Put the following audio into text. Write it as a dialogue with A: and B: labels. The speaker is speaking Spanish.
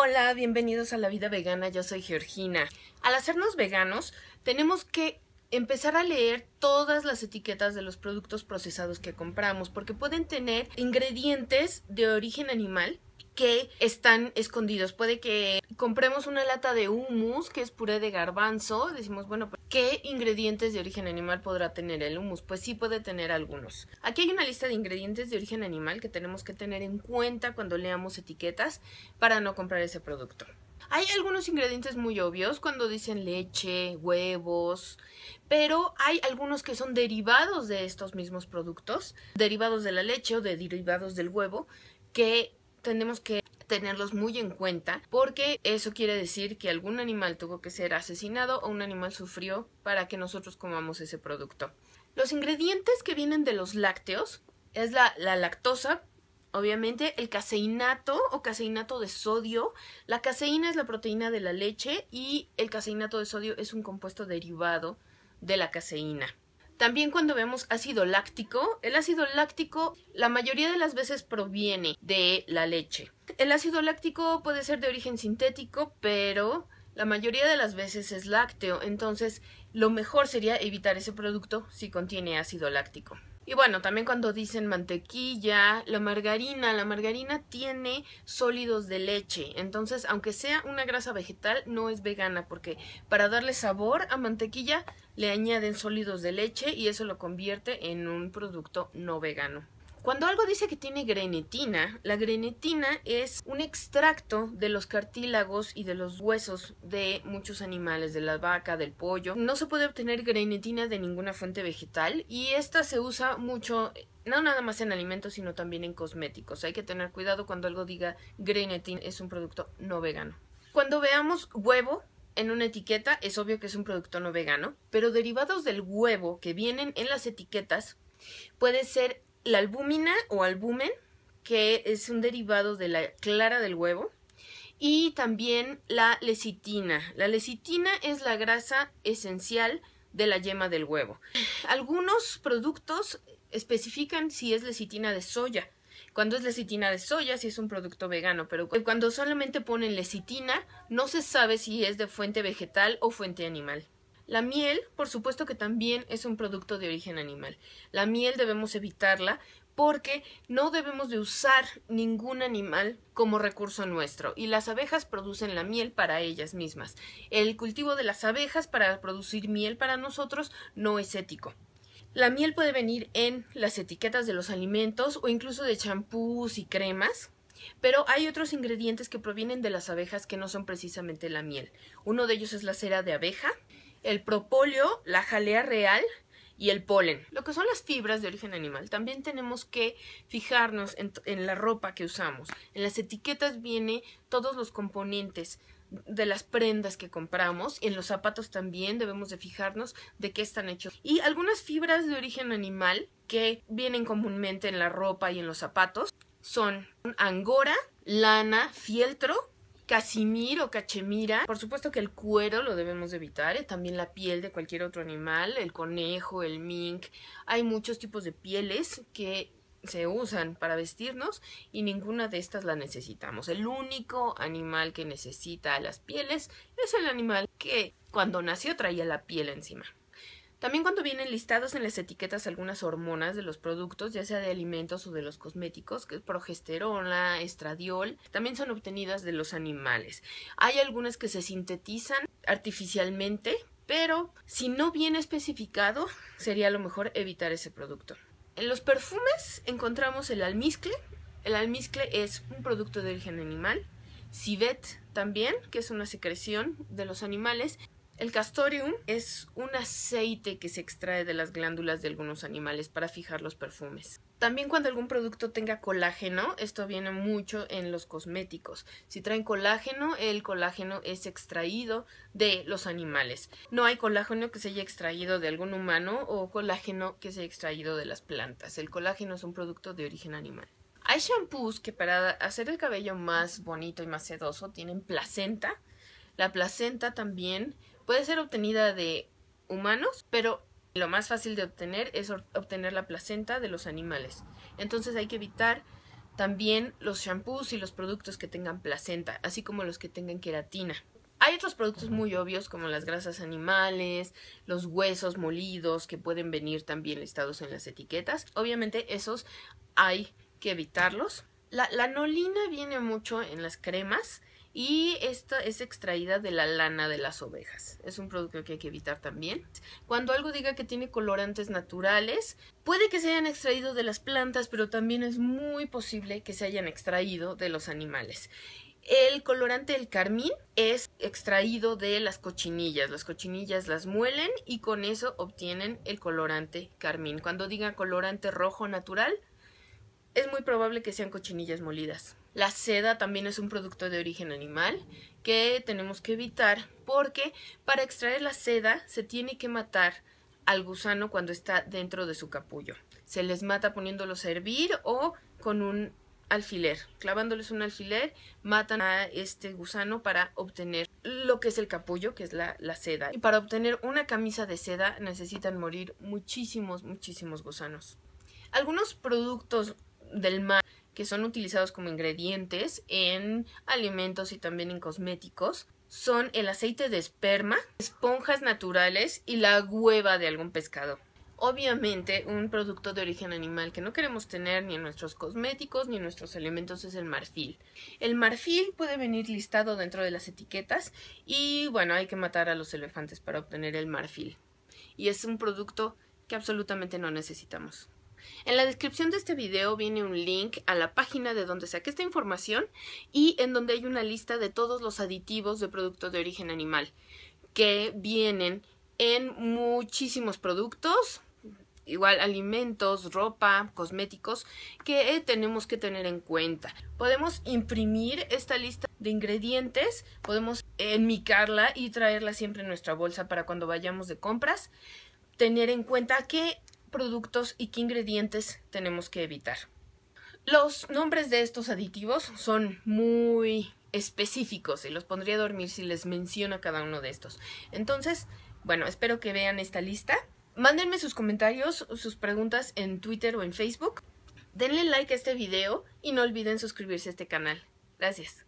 A: Hola, bienvenidos a La Vida Vegana, yo soy Georgina. Al hacernos veganos, tenemos que empezar a leer todas las etiquetas de los productos procesados que compramos, porque pueden tener ingredientes de origen animal que están escondidos. Puede que compremos una lata de hummus, que es puré de garbanzo, decimos, bueno, ¿qué ingredientes de origen animal podrá tener el hummus? Pues sí puede tener algunos. Aquí hay una lista de ingredientes de origen animal que tenemos que tener en cuenta cuando leamos etiquetas para no comprar ese producto. Hay algunos ingredientes muy obvios cuando dicen leche, huevos, pero hay algunos que son derivados de estos mismos productos, derivados de la leche o derivados del huevo, que tenemos que tenerlos muy en cuenta porque eso quiere decir que algún animal tuvo que ser asesinado o un animal sufrió para que nosotros comamos ese producto. Los ingredientes que vienen de los lácteos es la lactosa, obviamente el caseinato o caseinato de sodio. La caseína es la proteína de la leche y el caseinato de sodio es un compuesto derivado de la caseína. También cuando vemos ácido láctico, el ácido láctico la mayoría de las veces proviene de la leche. El ácido láctico puede ser de origen sintético, pero la mayoría de las veces es lácteo, entonces lo mejor sería evitar ese producto si contiene ácido láctico. Y bueno, también cuando dicen mantequilla, la margarina tiene sólidos de leche, entonces aunque sea una grasa vegetal no es vegana porque para darle sabor a mantequilla le añaden sólidos de leche y eso lo convierte en un producto no vegano. Cuando algo dice que tiene grenetina, la grenetina es un extracto de los cartílagos y de los huesos de muchos animales, de la vaca, del pollo. No se puede obtener grenetina de ninguna fuente vegetal y esta se usa mucho, no nada más en alimentos, sino también en cosméticos. Hay que tener cuidado cuando algo diga grenetina, es un producto no vegano. Cuando veamos huevo en una etiqueta, es obvio que es un producto no vegano, pero derivados del huevo que vienen en las etiquetas puede ser la albúmina o albumen, que es un derivado de la clara del huevo, y también la lecitina. La lecitina es la grasa esencial de la yema del huevo. Algunos productos especifican si es lecitina de soya. Cuando es lecitina de soya, sí es un producto vegano, pero cuando solamente ponen lecitina, no se sabe si es de fuente vegetal o fuente animal. La miel, por supuesto que también es un producto de origen animal. La miel debemos evitarla porque no debemos de usar ningún animal como recurso nuestro y las abejas producen la miel para ellas mismas. El cultivo de las abejas para producir miel para nosotros no es ético. La miel puede venir en las etiquetas de los alimentos o incluso de champús y cremas. Pero hay otros ingredientes que provienen de las abejas que no son precisamente la miel. Uno de ellos es la cera de abeja, el propóleo, la jalea real y el polen. Lo que son las fibras de origen animal, también tenemos que fijarnos en la ropa que usamos. En las etiquetas vienen todos los componentes de las prendas que compramos. En los zapatos también debemos de fijarnos de qué están hechos. Y algunas fibras de origen animal que vienen comúnmente en la ropa y en los zapatos son angora, lana, fieltro, casimir o cachemira. Por supuesto que el cuero lo debemos de evitar, también la piel de cualquier otro animal, el conejo, el mink. Hay muchos tipos de pieles que se usan para vestirnos y ninguna de estas la necesitamos. El único animal que necesita las pieles es el animal que cuando nació traía la piel encima. También cuando vienen listados en las etiquetas algunas hormonas de los productos, ya sea de alimentos o de los cosméticos, que es progesterona, estradiol, también son obtenidas de los animales. Hay algunas que se sintetizan artificialmente, pero si no viene especificado, sería lo mejor evitar ese producto. En los perfumes encontramos el almizcle. El almizcle es un producto de origen animal. Civet también, que es una secreción de los animales. El castoreum es un aceite que se extrae de las glándulas de algunos animales para fijar los perfumes. También cuando algún producto tenga colágeno, esto viene mucho en los cosméticos. Si traen colágeno, el colágeno es extraído de los animales. No hay colágeno que se haya extraído de algún humano o colágeno que se haya extraído de las plantas. El colágeno es un producto de origen animal. Hay shampoos que para hacer el cabello más bonito y más sedoso tienen placenta. La placenta también puede ser obtenida de humanos, pero lo más fácil de obtener es obtener la placenta de los animales. Entonces hay que evitar También los shampoos y los productos que tengan placenta, así como los que tengan queratina. Hay otros productos muy obvios como las grasas animales, los huesos molidos que pueden venir también listados en las etiquetas. Obviamente esos hay que evitarlos. La lanolina viene mucho en las cremas y esta es extraída de la lana de las ovejas. Es un producto que hay que evitar también. Cuando algo diga que tiene colorantes naturales, puede que se hayan extraído de las plantas, pero también es muy posible que se hayan extraído de los animales. El colorante del carmín es extraído de las cochinillas. Las cochinillas las muelen y con eso obtienen el colorante carmín. Cuando diga colorante rojo natural, es muy probable que sean cochinillas molidas. La seda también es un producto de origen animal que tenemos que evitar porque para extraer la seda se tiene que matar al gusano cuando está dentro de su capullo. Se les mata poniéndolos a hervir o con un alfiler. Clavándoles un alfiler, matan a este gusano para obtener lo que es el capullo, que es la seda. Y para obtener una camisa de seda necesitan morir muchísimos gusanos. Algunos productos del mar que son utilizados como ingredientes en alimentos y también en cosméticos son el aceite de esperma, esponjas naturales y la hueva de algún pescado. Obviamente, un producto de origen animal que no queremos tener ni en nuestros cosméticos ni en nuestros alimentos es el marfil. El marfil puede venir listado dentro de las etiquetas y bueno, hay que matar a los elefantes para obtener el marfil. Y es un producto que absolutamente no necesitamos. En la descripción de este video viene un link a la página de donde saqué esta información y en donde hay una lista de todos los aditivos de productos de origen animal que vienen en muchísimos productos, igual alimentos, ropa, cosméticos, que tenemos que tener en cuenta. Podemos imprimir esta lista de ingredientes, podemos enmicarla y traerla siempre en nuestra bolsa para cuando vayamos de compras, tener en cuenta qué productos y qué ingredientes tenemos que evitar. Los nombres de estos aditivos son muy específicos y los pondría a dormir si les menciono cada uno de estos. Entonces, bueno, espero que vean esta lista. Mándenme sus comentarios, sus preguntas en Twitter o en Facebook. Denle like a este video y no olviden suscribirse a este canal. Gracias.